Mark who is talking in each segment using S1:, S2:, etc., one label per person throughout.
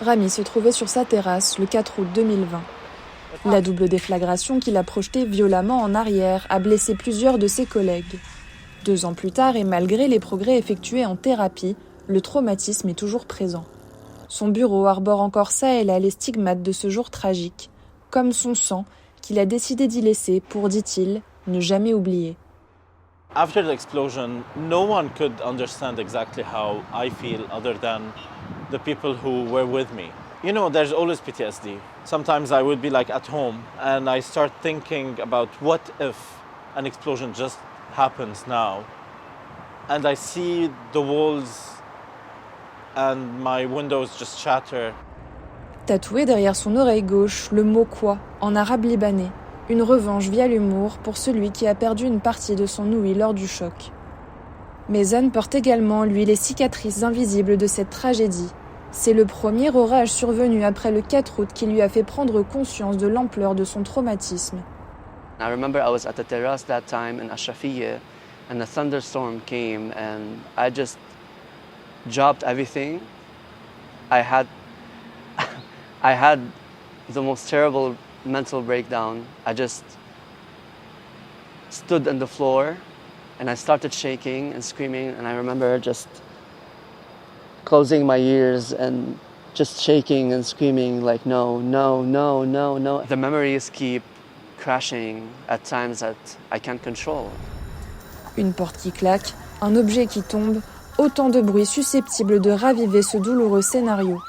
S1: Rami se trouvait sur sa terrasse le 4 août 2020. La double déflagration qui l'a projeté violemment en arrière a blessé plusieurs de ses collègues. 2 ans plus tard, et malgré les progrès effectués en thérapie, le traumatisme est toujours présent. Son bureau arbore encore ça et là les stigmates de ce jour tragique, comme son sang qu'il a décidé d'y laisser pour, dit-il, ne jamais oublier.
S2: After the explosion, no one could understand exactly how I feel other than the people who were with me. You know, there's always PTSD. Sometimes I would be like at home and I start thinking about what if an explosion just happens now and I see the walls and my windows just shatter.
S1: Tatoué derrière son oreille gauche, le mot « quoi » en arabe libanais, une revanche via l'humour pour celui qui a perdu une partie de son ouïe lors du choc. Mason porte également, lui, les cicatrices invisibles de cette tragédie. C'est le premier orage survenu après le 4 août qui lui a fait prendre conscience de l'ampleur de son traumatisme.
S3: I remember I was at the terrace that time in Ashrafiyya and a thunderstorm came and I just dropped everything. I had the most terrible mental breakdown. I just stood on the floor and I started shaking and screaming, and I remember just closing my ears and just shaking and screaming like no, no, no, no, no. The memories keep crashing at times that I can't control.
S1: Une porte qui claque, un objet qui tombe, autant de bruits susceptibles de raviver ce douloureux scénario.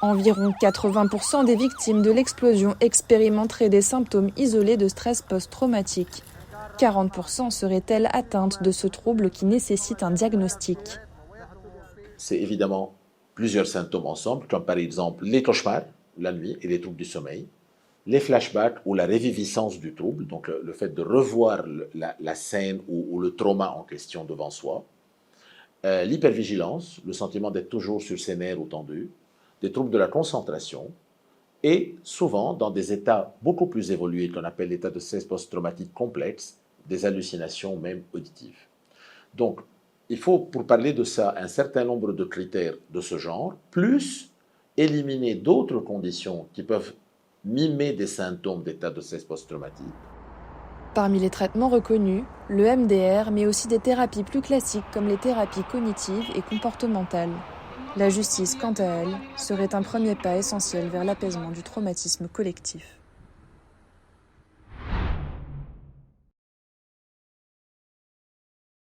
S1: Environ 80% des victimes de l'explosion expérimenteraient des symptômes isolés de stress post-traumatique. 40% seraient-elles atteintes de ce trouble qui nécessite un diagnostic.
S4: C'est évidemment plusieurs symptômes ensemble, comme par exemple les cauchemars, la nuit, et les troubles du sommeil, les flashbacks ou la réviviscence du trouble, donc le fait de revoir la scène ou le trauma en question devant soi, l'hypervigilance, le sentiment d'être toujours sur ses nerfs ou tendu, des troubles de la concentration, et souvent, dans des états beaucoup plus évolués qu'on appelle l'état de stress post-traumatique complexe, des hallucinations même auditives. Donc, il faut, pour parler de ça, un certain nombre de critères de ce genre, plus éliminer d'autres conditions qui peuvent mimer des symptômes d'état de stress post-traumatique.
S1: Parmi les traitements reconnus, le MDR, mais aussi des thérapies plus classiques comme les thérapies cognitives et comportementales. La justice, quant à elle, serait un premier pas essentiel vers l'apaisement du traumatisme collectif.